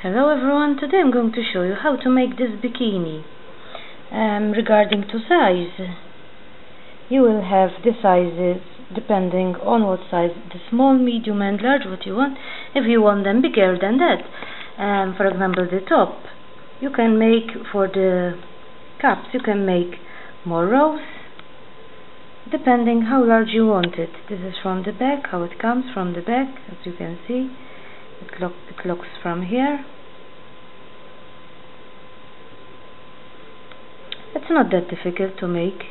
Hello everyone, today I'm going to show you how to make this bikini. Regarding to size, you will have the sizes depending on what size, the small, medium and large, what you want. If you want them bigger than that, for example the top, you can make, for the cups you can make more rows depending how large you want it. This is from the back, how it comes from the back, as you can see. It looks from here. It's not that difficult to make.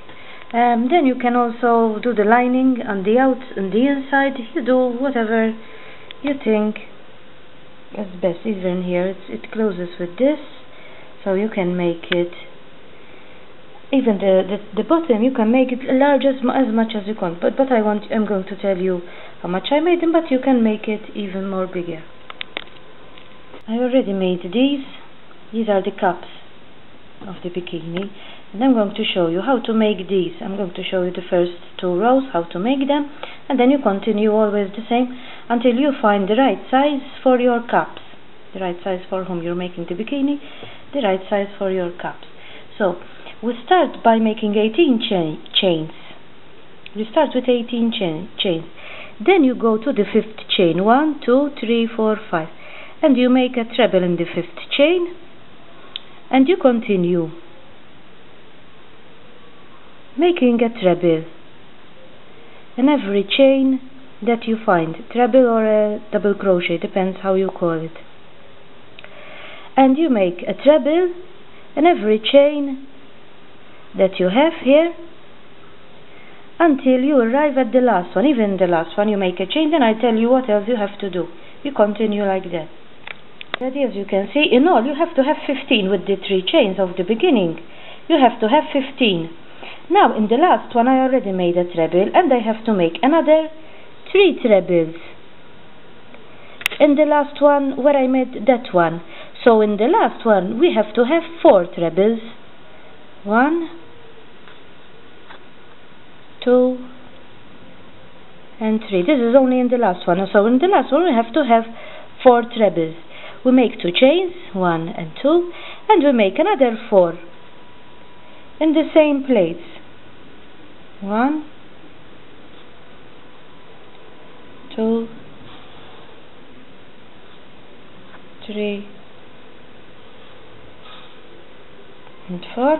Then you can also do the lining on the out and the inside. You do whatever you think is best. Even here it closes with this, so you can make it. Even the bottom you can make it large as much as you want. But I'm going to tell you how much I made them, but you can make it even more bigger. I already made these. These are the cups of the bikini, and I'm going to show you how to make these. I'm going to show you the first two rows, how to make them, and then you continue always the same until you find the right size for your cups, the right size for whom you're making the bikini, the right size for your cups. So we start by making 18 chains. You start with 18 chains. Then you go to the fifth chain, 1, 2, 3, 4, 5, and you make a treble in the fifth chain, and you continue making a treble in every chain that you find, treble or a double crochet, depends how you call it. And you make a treble in every chain that you have here until you arrive at the last one. Even the last one you make a chain, then I tell you what else you have to do. You continue like that. As you can see, in all you have to have 15 with the 3 chains of the beginning. You have to have 15. Now in the last one I already made a treble, and I have to make another 3 trebles in the last one where I made that one. So in the last one we have to have 4 trebles. 1, 2 and 3. This is only in the last one. So in the last one we have to have 4 trebles. We make 2 chains, 1 and 2, and we make another 4 in the same place. 1, 2, 3 and 4.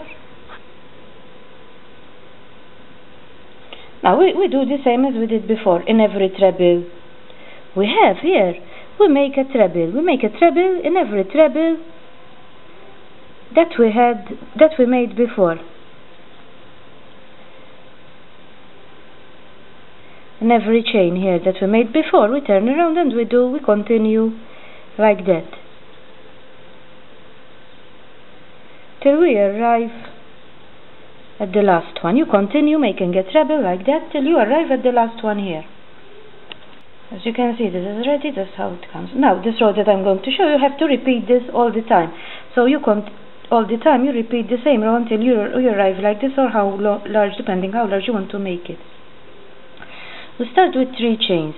Now we do the same as we did before. In every treble we have here, we make a treble. We make a treble in every treble that we made before. In every chain here that we made before, we turn around and we continue like that till we arrive at the last one. You continue making a treble like that till you arrive at the last one here. As you can see, this is ready. That's how it comes. Now this row that I'm going to show you, have to repeat this all the time. So you all the time you repeat the same row until you arrive like this, or how large, depending how large you want to make it. We start with 3 chains,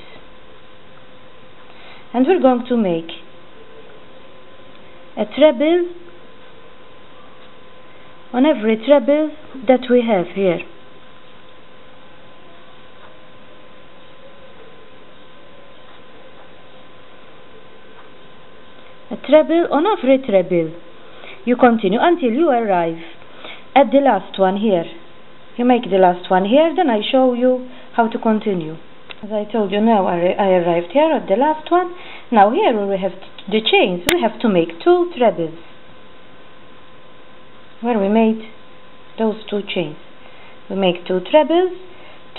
and we're going to make a treble on every treble that we have here. A treble on every treble. You continue until you arrive at the last one here. You make the last one here, then I show you how to continue. As I told you, now I arrived here at the last one. Now here where we have the chains, we have to make 2 trebles where we made those 2 chains. We make 2 trebles,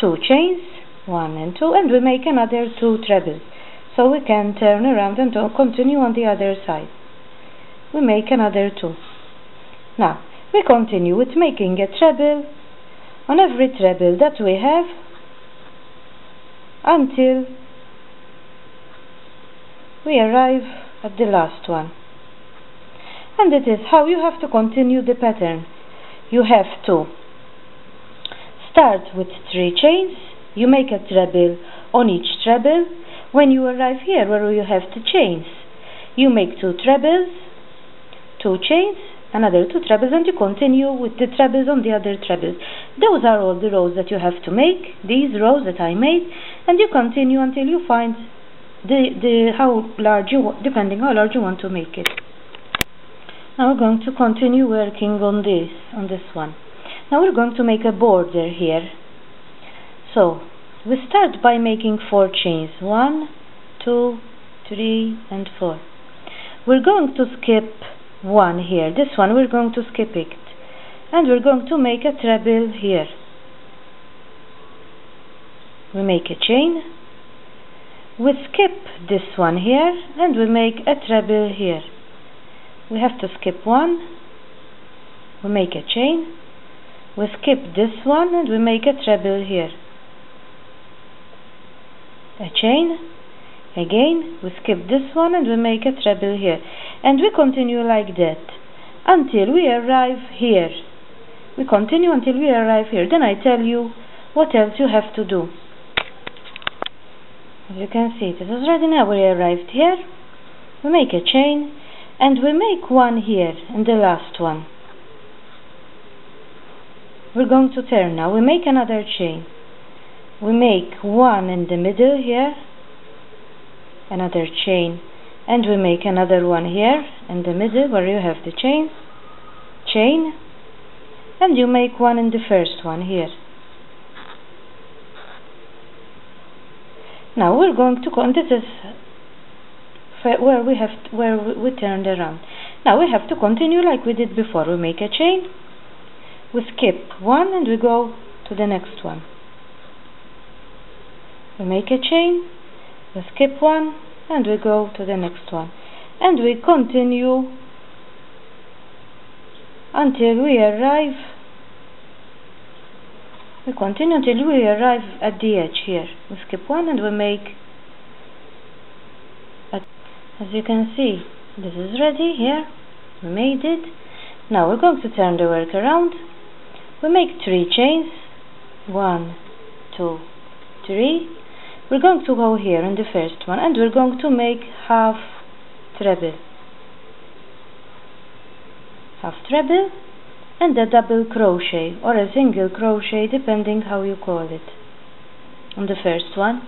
2 chains, 1 and 2, and we make another 2 trebles. So we can turn around and continue on the other side. We make another 2. Now we continue with making a treble on every treble that we have until we arrive at the last one. And it is how you have to continue the pattern. You have to start with 3 chains. You make a treble on each treble. When you arrive here where you have the chains, you make 2 trebles, 2 chains, another 2 trebles, and you continue with the trebles on the other trebles. Those are all the rows that you have to make, these rows that I made, and you continue until you find how large you want, depending how large you want to make it. Now we're going to continue working on this one. Now we're going to make a border here. So we start by making 4 chains, 1, 2, 3, and 4. We're going to skip 1 here. This one we're going to skip it, and we're going to make a treble here. We make a chain, we skip this one here, and we make a treble here. We have to skip 1, we make a chain, we skip this one, and we make a treble here. A chain, again we skip this one, and we make a treble here, and we continue like that until we arrive here. We continue until we arrive here. Then I tell you what else you have to do. As you can see, this is ready. Now we arrived here, we make a chain, and we make 1 here and the last one. We're going to turn now. We make another chain, we make 1 in the middle here, another chain, and we make another one here in the middle where you have the chain, and you make 1 in the first one here. Now we're going to this is where we turned around. Now we have to continue like we did before. We make a chain, we skip 1, and we go to the next one. We make a chain, we skip 1, and we go to the next one, and we continue until we arrive. We continue until we arrive at the edge here. We skip 1, and we make, as you can see, this is ready here. We made it. Now we're going to turn the work around. We make 3 chains, 1, 2, 3. We're going to go here in the first one, and we're going to make half treble, and a double crochet or a single crochet, depending how you call it, on the first one.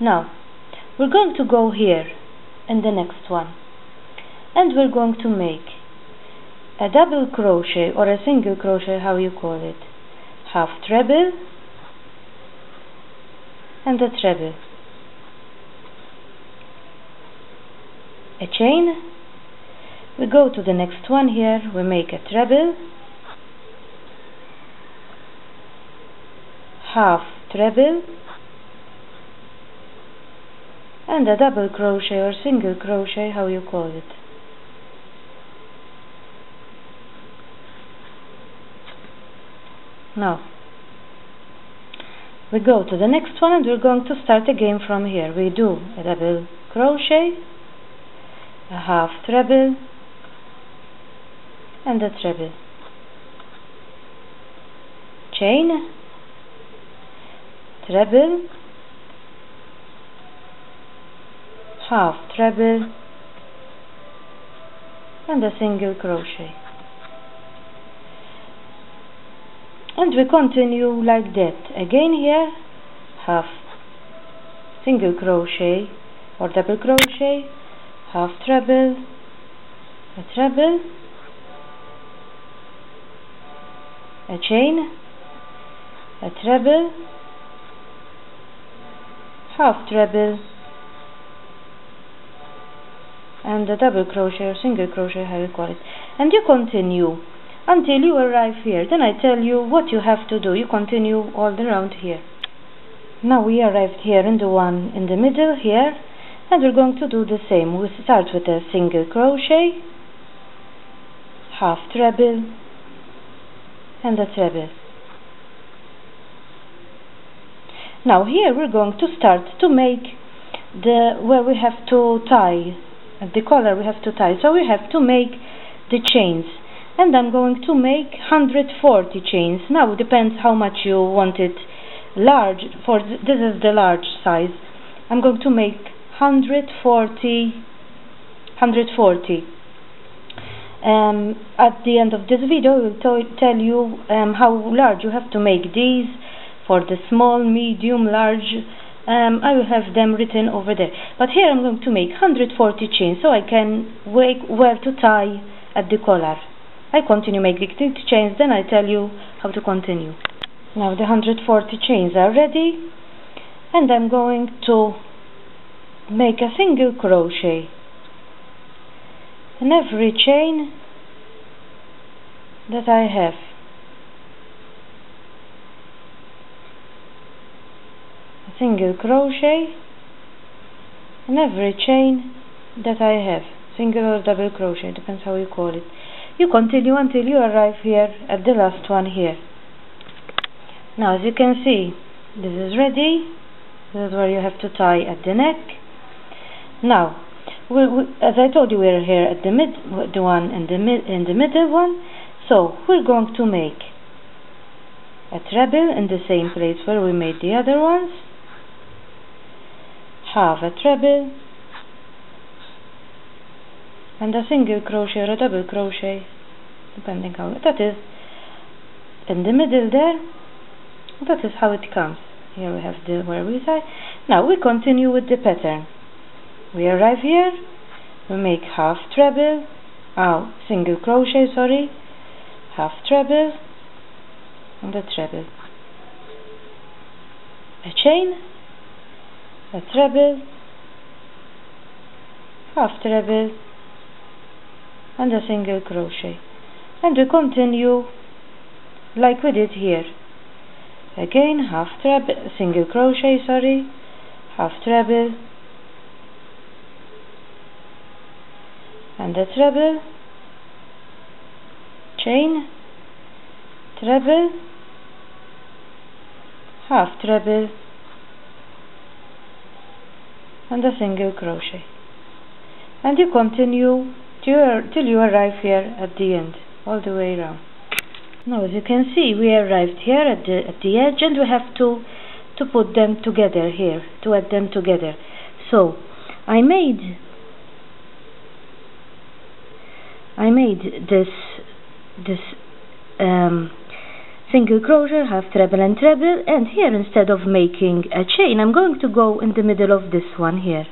Now we're going to go here in the next one, and we're going to make a double crochet or a single crochet, how you call it, half treble and a treble, a chain. We go to the next one here, we make a treble, half treble, and a double crochet or single crochet, how you call it. Now we go to the next one, and we're going to start again from here. We do a double crochet, a half treble, and a treble, chain, treble, half treble, and a single crochet, and we continue like that again here. Half single crochet or double crochet, half treble, a treble, a chain, a treble, half treble, and a double crochet or single crochet, how you call it, and you continue until you arrive here. Then I tell you what you have to do. You continue all around here. Now we arrived here in the one in the middle here, and we're going to do the same. We start with a single crochet, half treble, and a treble. Now here we're going to start to make where we have to tie the collar. We have to tie, so we have to make the chains, and I'm going to make 140 chains. Now it depends how much you want it large. For this is the large size. I'm going to make 140 140. At the end of this video, I will tell you how large you have to make these. For the small, medium, large, I will have them written over there. But here I'm going to make 140 chains so I can where to tie at the collar. I continue making the chains, then I tell you how to continue. Now the 140 chains are ready, and I'm going to make a single crochet in every chain that I have. A single crochet in every chain that I have. Single or double crochet, depends how you call it. You continue until you arrive here at the last one here. Now as you can see, this is ready. This is where you have to tie at the neck. Now, as I told you, we're here at the middle one. So we're going to make a treble in the same place where we made the other ones. Half a treble and a single crochet or a double crochet, depending how that is, in the middle there. That is how it comes. Here we have where we tie. Now we continue with the pattern. We arrive here, we make half treble, single crochet, sorry, half treble and a treble, a chain, a treble, half treble and a single crochet, and we continue like we did here. Again, half treble, single crochet, sorry, half treble and a treble, chain, treble, half treble and a single crochet, and you continue till you arrive here at the end, all the way around. Now as you can see, we arrived here at the edge, and we have to put them together here, to add them together. So I made this single crochet, half treble and treble, and here instead of making a chain, I'm going to go in the middle of this one here,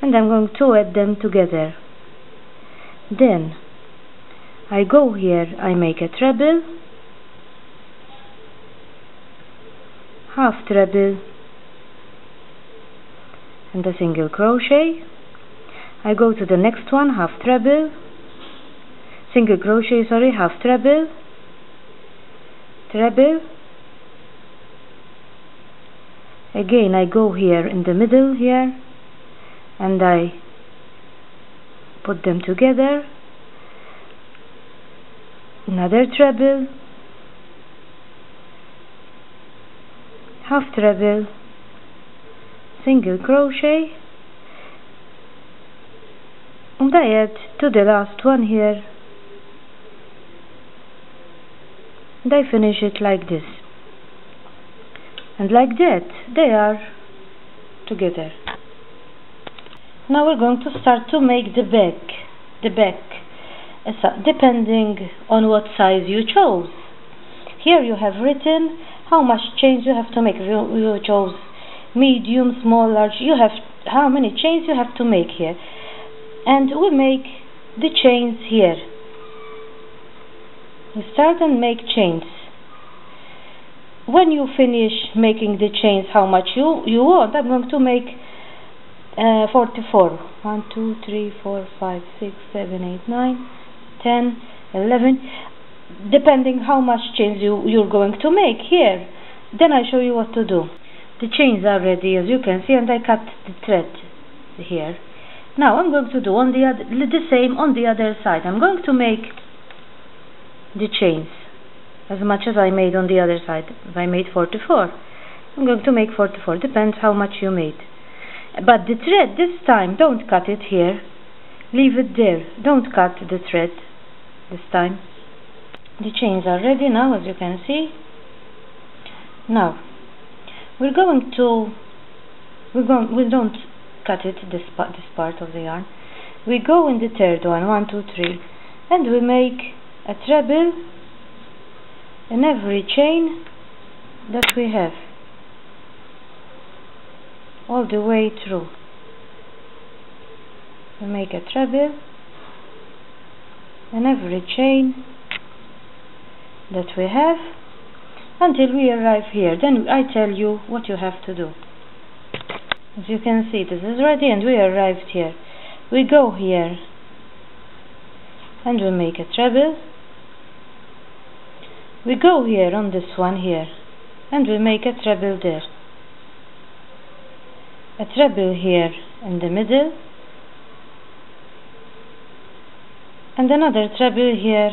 and I'm going to add them together. Then I go here, I make a treble, half treble and a single crochet. I go to the next one, half treble, single crochet, sorry, half treble, treble. Again I go here in the middle here and I put them together, another treble, half treble, single crochet, and I add to the last one here, and I finish it like this, and like that they are together. Now we're going to start to make the back, depending on what size you chose. Here you have written how much chains you have to make. If you chose medium, small, large, you have how many chains you have to make here. And we make the chains here. You start and make chains. When you finish making the chains how much you want, I'm going to make 44. 1, 2, 3, 4, 5, 6, 7, 8, 9, 10, 11, depending how much chains you're going to make here. Then I show you what to do. The chains are ready, as you can see, and I cut the thread here. Now I'm going to do the same on the other side. I'm going to make the chains as much as I made on the other side. If I made 44, I'm going to make 44, depends how much you made. But the thread this time, don't cut it here, leave it there, don't cut the thread this time. The chains are ready now, as you can see. Now we're going to cut it, this part of the yarn. We go in the third one, 1, 2, 3, and we make a treble in every chain that we have all the way through. We make a treble in every chain that we have until we arrive here. Then I tell you what you have to do. As you can see, this is ready and we arrived here. We go here and we make a treble. We go here on this one here and we make a treble there. A treble here in the middle and another treble here.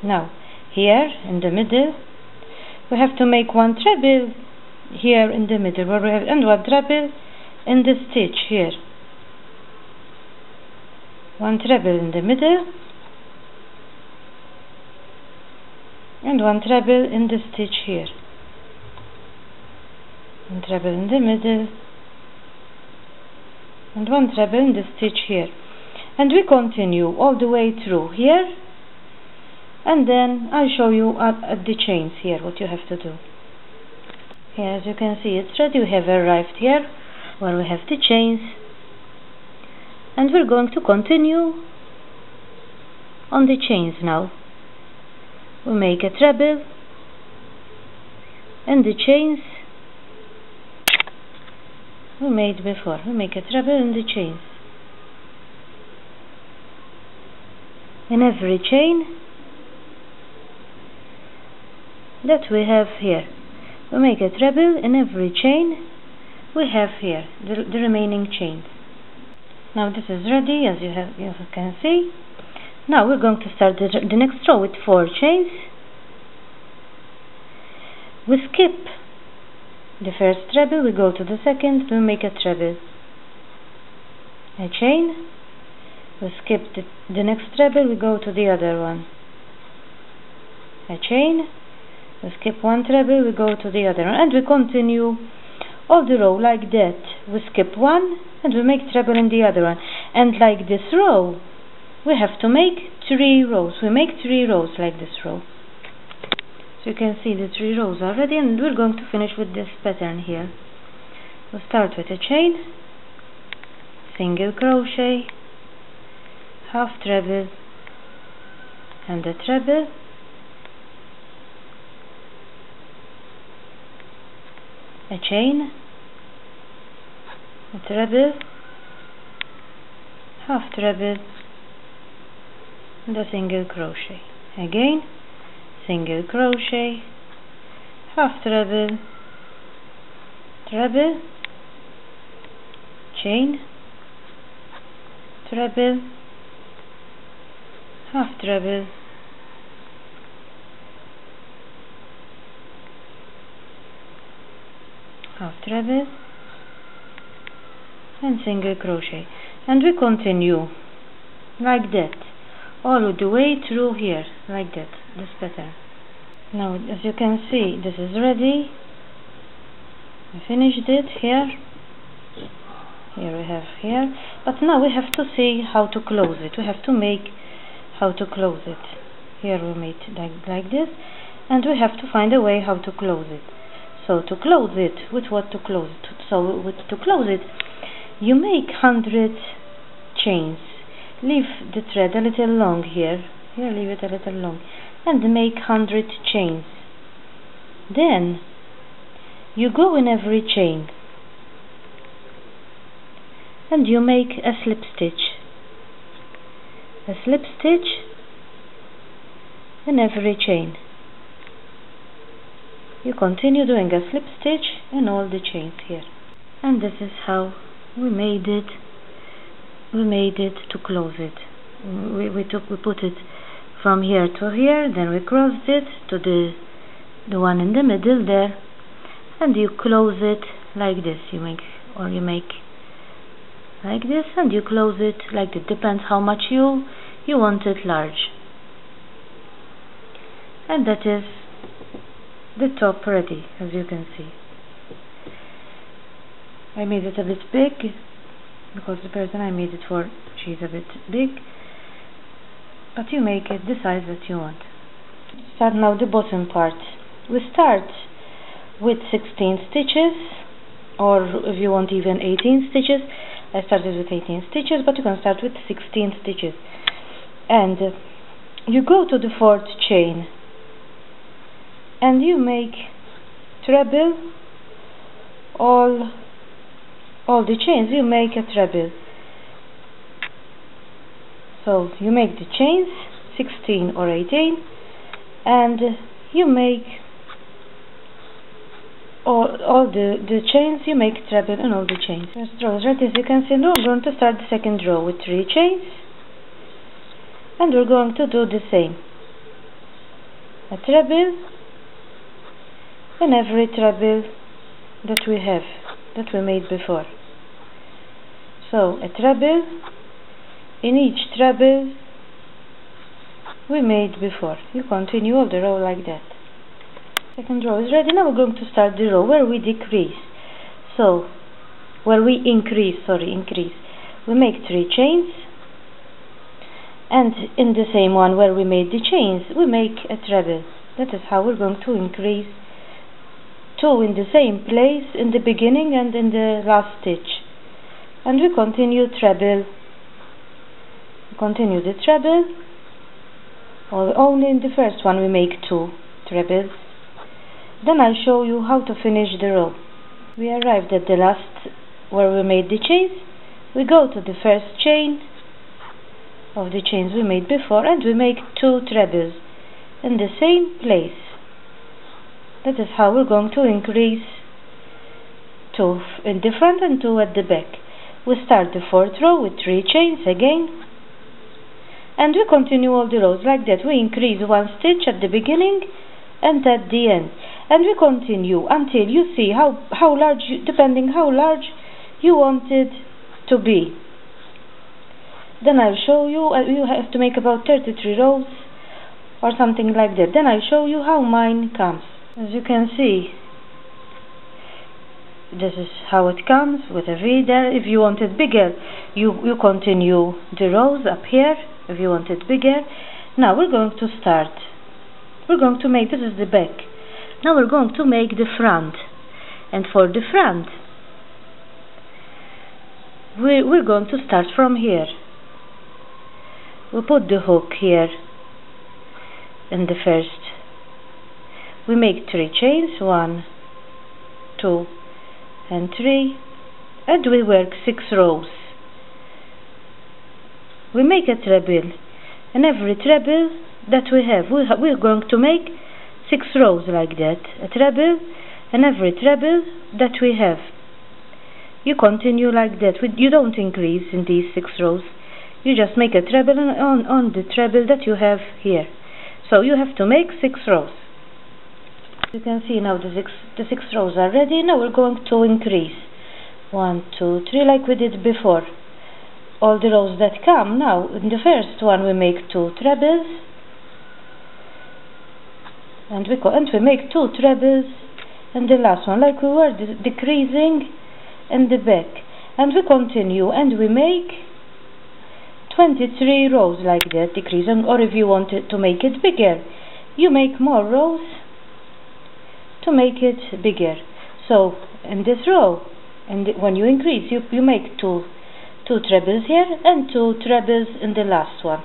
Now here in the middle we have to make one treble here in the middle where we have, and one treble in the stitch here. One treble in the middle and one treble in the stitch here. One treble in the middle and one treble in the stitch here. And we continue all the way through here, and then I'll show you at the chains here what you have to do. Here, as you can see, it's ready. We have arrived here where we have the chains, and we're going to continue on the chains now. We make a treble in the chains we made before. We make a treble in the chains. In every chain that we have here, we make a treble in every chain we have here, the remaining chains. Now this is ready, as you can see. Now we're going to start the next row with 4 chains. We skip the first treble, we go to the second, we make a treble, a chain. We skip the next treble, we go to the other one, a chain. We skip one treble, we go to the other one, and we continue all the row like that. We skip one and we make treble in the other one, and like this row we have to make 3 rows. We make 3 rows like this row. So you can see the 3 rows are ready, and we're going to finish with this pattern here. We'll start with a chain, single crochet, half treble and a treble, a chain, a treble, half treble and a single crochet. Again, single crochet, half treble, treble, chain, treble, half treble, half treble and single crochet, and we continue like that all the way through here, like that, this pattern. Now as you can see, this is ready. I finished it here. Here we have here, but now we have to see how to close it. We have to make how to close it. Here we made like this, and we have to find a way how to close it. So to close it, with what to close it? So to close it, you make 100 chains. Leave the thread a little long here. Here, leave it a little long, and make 100 chains. Then you go in every chain and you make a slip stitch. A slip stitch in every chain. You continue doing a slip stitch in all the chains here, and this is how we made it. We made it to close it. We put it from here to here, then we crossed it to the one in the middle there, and you close it like this. You make like this, and you close it like it depends how much you want it large. And that is the top ready, as you can see. I made it a bit big because the person I made it for, she's a bit big, but you make it the size that you want. Start now the bottom part. We start with 16 stitches, or if you want even 18 stitches. I started with 18 stitches, but you can start with 16 stitches. And you go to the 4th chain and you make treble all the chains. You make a treble. So you make the chains 16 or 18, and you make all the chains. You make treble in all the chains. First row is ready. As you can see, now we're going to start the second row with 3 chains, and we're going to do the same. A treble in every treble that we have, that we made before. So a treble in each treble we made before. You continue all the row like that. Second row is ready. Now we're going to start the row where we decrease. So where we increase. We make 3 chains, and in the same one where we made the chains we make a treble. That is how we're going to increase 2 in the same place in the beginning and in the last stitch. And we continue treble. Continue the treble. Only in the first one we make 2 trebles. Then I'll show you how to finish the row. We arrived at the last where we made the chains. We go to the first chain of the chains we made before, and we make 2 trebles in the same place. That is how we're going to increase 2 in the front and 2 at the back. We start the 4th row with 3 chains again, and we continue all the rows like that. We increase 1 stitch at the beginning and at the end, and we continue until you see how large, depending how large you want it to be. Then I'll show you. You have to make about 33 rows or something like that. Then I'll show you how mine comes. As you can see, this is how it comes with a V there. If you want it bigger, you continue the rows up here. If you want it bigger. Now we're going to start. We're going to make, this is the back. Now we're going to make the front. And for the front, we're going to start from here. We put the hook here in the first. We make 3 chains, 1, 2, and 3, and we work 6 rows. We make a treble. In every treble that we have, we're going to make 6 rows like that. A treble in every treble that we have. You continue like that. You don't increase in these 6 rows. You just make a treble on the treble that you have here. So you have to make 6 rows. You can see now the 6 rows are ready. Now we're going to increase 1, 2, 3 like we did before. All the rows that come. Now in the first one we make 2 trebles, and we make 2 trebles in the last one, like we were decreasing in the back, and we continue and we make 23 rows like that, decreasing. Or if you want to make it bigger, you make more rows to make it bigger. So in this row, and when you increase, you make 2 trebles here and 2 trebles in the last one.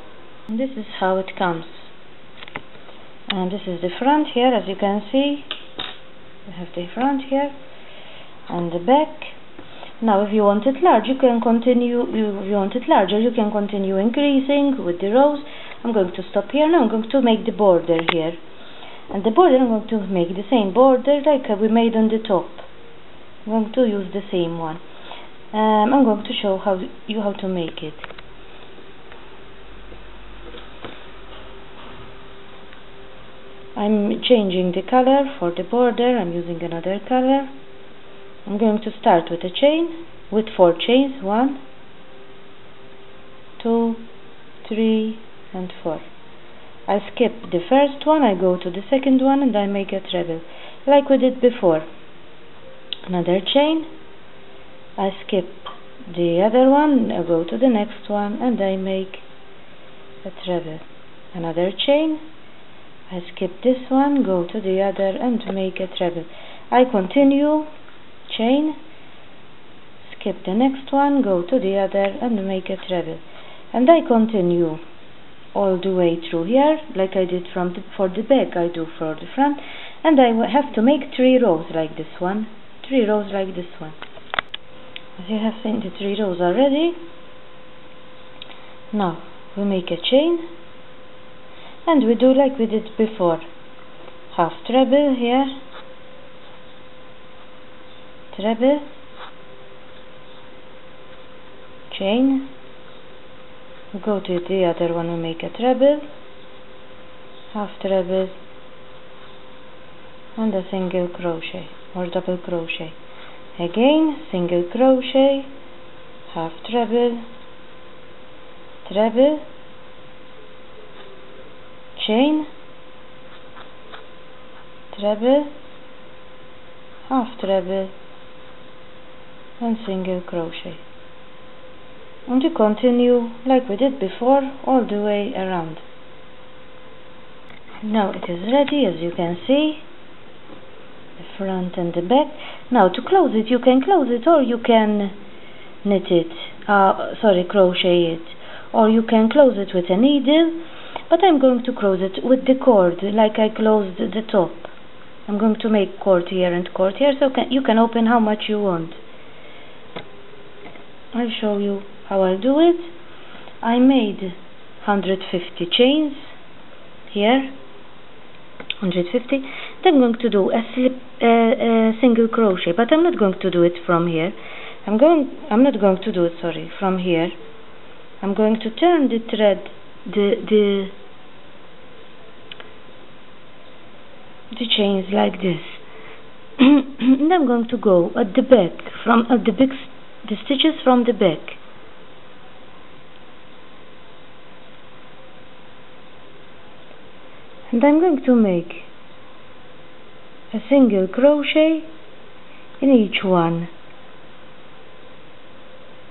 And this is how it comes. And this is the front here, as you can see. We have the front here and the back. Now if you want it large, you can continue. If you want it larger, you can continue increasing with the rows. I'm going to stop here. Now I'm going to make the border here. And the border, I'm going to make the same border like we made on the top. I'm going to use the same one. I'm going to show how to make it. I'm changing the color for the border. I'm using another color. I'm going to start with a chain, with 4 chains. 1, 2, 3, and 4. I skip the first one, I go to the second one, and I make a treble like we did before. Another chain, I skip the other one, I go to the next one, and I make a treble. Another chain, I skip this one, go to the other, and make a treble. I continue, chain, skip the next one, go to the other, and make a treble. And I continue all the way through here, like I did for the back, I do for the front, and I have to make 3 rows like this one, 3 rows like this one. As you have seen, the 3 rows already. Now we make a chain, and we do like we did before, half treble here, treble, chain, go to the other one, we make a treble, half treble, and a single crochet or double crochet. Again, single crochet, half treble, treble, chain, treble, half treble, and single crochet. And you continue like we did before all the way around. Now it is ready, as you can see, the front and the back. Now to close it, you can close it, or you can knit it, crochet it, or you can close it with a needle, but I'm going to close it with the cord like I closed the top. I'm going to make cord here and cord here, so you can open how much you want. I'll show you how I'll do it. I made 150 chains here, 150. Then I'm going to do a single crochet, but I'm not going to do it from here. I'm not going to do it, from here. I'm going to turn the thread, the chains like this, and I'm going to go at the back, the stitches from the back. And I'm going to make a single crochet in each one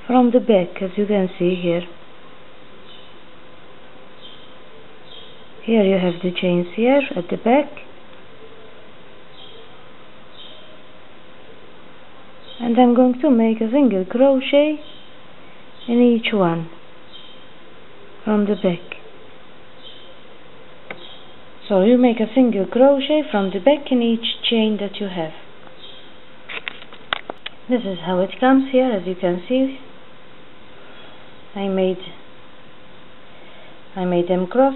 from the back, as you can see here. Here you have the chains here at the back, and I'm going to make a single crochet in each one from the back. So you make a single crochet from the back in each chain that you have. This is how it comes here, as you can see. I made them cross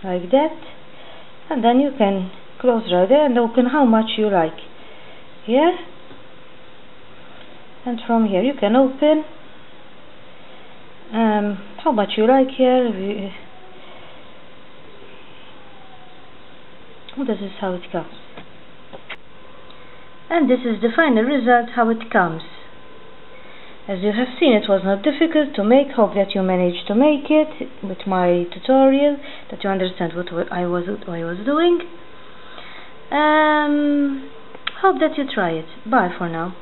like that, and then you can close right there and open how much you like here, and from here you can open how much you like here. This is how it comes, and this is the final result, how it comes. As you have seen, it was not difficult to make. Hope that you managed to make it with my tutorial, that you understand what I was doing. Hope that you try it. Bye for now.